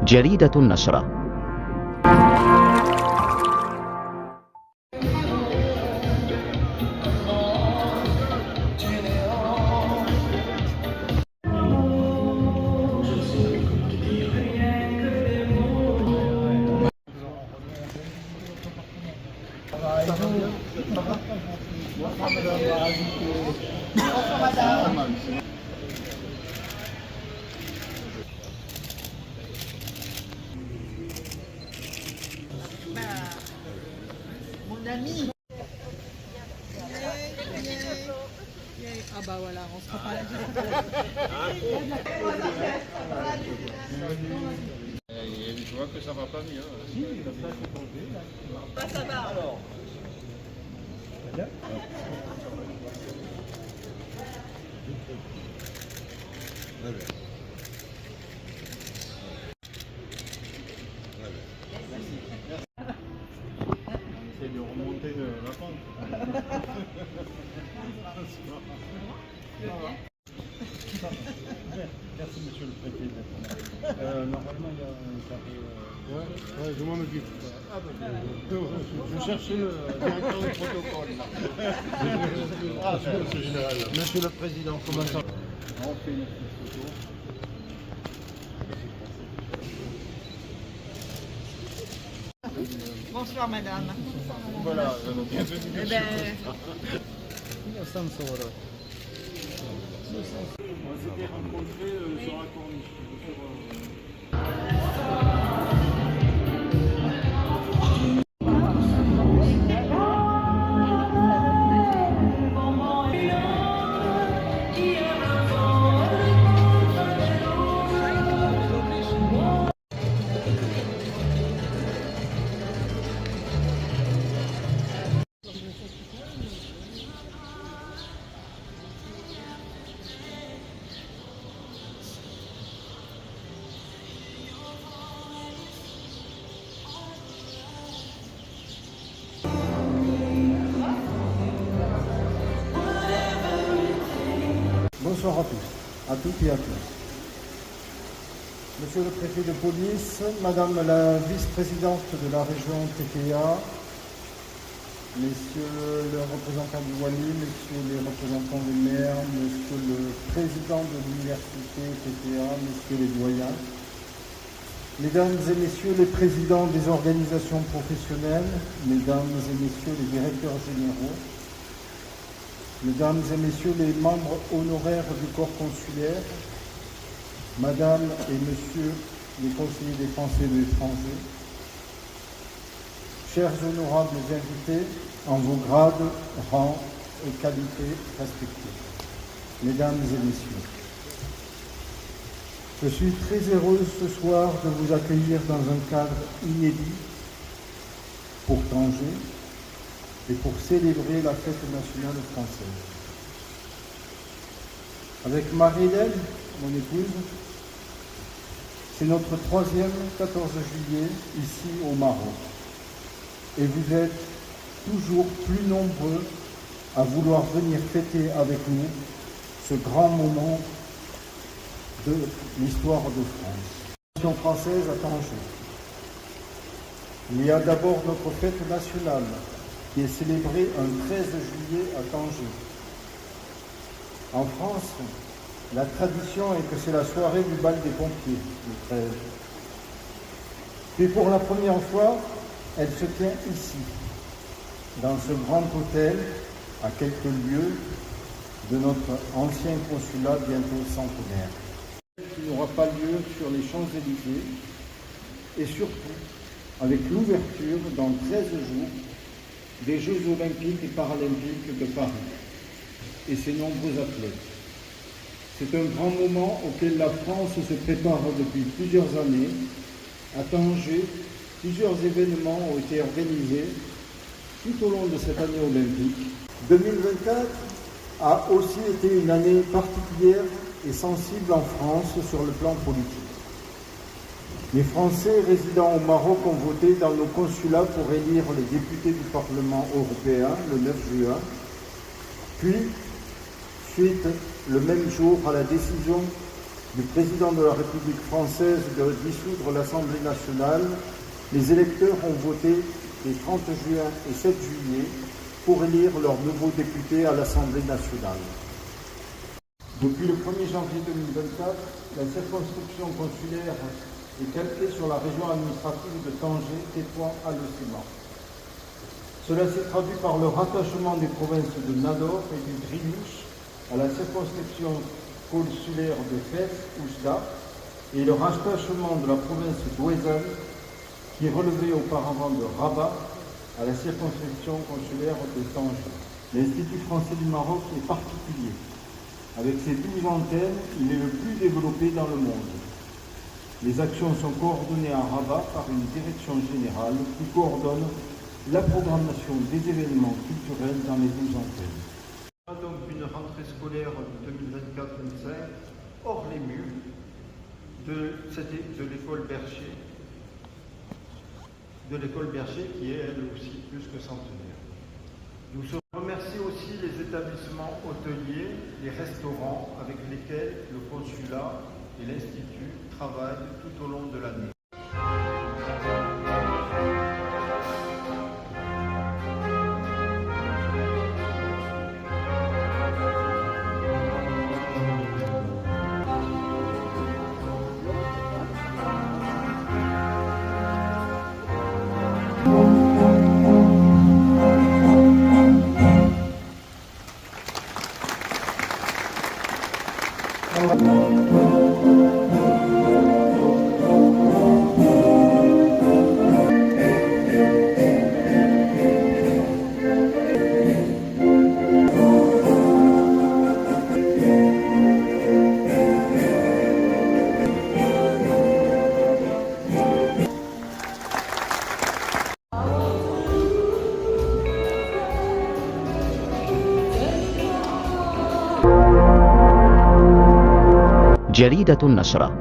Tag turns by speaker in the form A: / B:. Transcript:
A: جريدة النشرة.
B: Mon ami. Ah bah voilà, on se reparle.
C: Je vois que ça va pas mieux.
B: Ça va alors.
C: C'est de remonter la pente. Merci monsieur le préfet. Normalement il y a un carré. Ouais, je m'en occupe. Je cherchais le directeur du protocole. Monsieur le général. Monsieur le président, comment ça va? On fait une petite photo.
B: Bonsoir madame.
C: Voilà, bienvenue.
B: Eh ben...
C: On s'était rencontrés sur la corniche.
D: Bonsoir à toutes et à tous. Monsieur le préfet de police, Madame la vice-présidente de la région TPA, Messieurs les représentants du Wali, Messieurs les représentants des maires, Monsieur le président de l'université TPA, Messieurs les doyens, Mesdames et Messieurs les présidents des organisations professionnelles, Mesdames et Messieurs les directeurs généraux, Mesdames et Messieurs les membres honoraires du corps consulaire, Madame et Messieurs les conseillers des Français et de l'étranger, chers honorables invités en vos grades, rangs et qualités respectifs, Mesdames et Messieurs, je suis très heureuse ce soir de vous accueillir dans un cadre inédit pour Tanger et pour célébrer la fête nationale française. Avec Marie-Hélène, mon épouse, c'est notre 3e 14 juillet ici au Maroc. Et vous êtes toujours plus nombreux à vouloir venir fêter avec nous ce grand moment de l'histoire de France. La nation française à Tanger. Il y a d'abord notre fête nationale qui est célébrée un 13 juillet à Tanger. En France, la tradition est que c'est la soirée du bal des pompiers, le 13. Puis pour la première fois, elle se tient ici, dans ce grand hôtel, à quelques lieues de notre ancien consulat bientôt centenaire. Il n'aura pas lieu sur les Champs-Élysées et surtout avec l'ouverture dans 13 jours des Jeux olympiques et paralympiques de Paris et ses nombreux athlètes. C'est un grand moment auquel la France se prépare depuis plusieurs années. À Tanger, plusieurs événements ont été organisés tout au long de cette année olympique. 2024 a aussi été une année particulière et sensible en France sur le plan politique. Les Français résidant au Maroc ont voté dans nos consulats pour élire les députés du Parlement européen le 9 juin, puis, suite le même jour à la décision du président de la République française de dissoudre l'Assemblée nationale, les électeurs ont voté les 30 juin et 7 juillet pour élire leurs nouveaux députés à l'Assemblée nationale. Depuis le 1er janvier 2024, la circonscription consulaire est calquée sur la région administrative de Tanger, Tétouan, Alleux-Sémar. Cela s'est traduit par le rattachement des provinces de Nador et du Grigouche à la circonscription consulaire de Fès, Oujda, et le rattachement de la province d'Ouezan, qui relevait auparavant de Rabat, à la circonscription consulaire de Tanger. L'Institut français du Maroc est particulier. Avec ses 12 antennes, il est le plus développé dans le monde. Les actions sont coordonnées à Rabat par une direction générale qui coordonne la programmation des événements culturels dans les 12 antennes. Donc une rentrée scolaire 2024-2025 hors les murs de l'école Bercher, qui est elle aussi plus que centenaire. Nous remercions aussi les établissements hôteliers, les restaurants avec lesquels le consulat et l'Institut travaillent tout au long de l'année.
A: جريدة النشرة.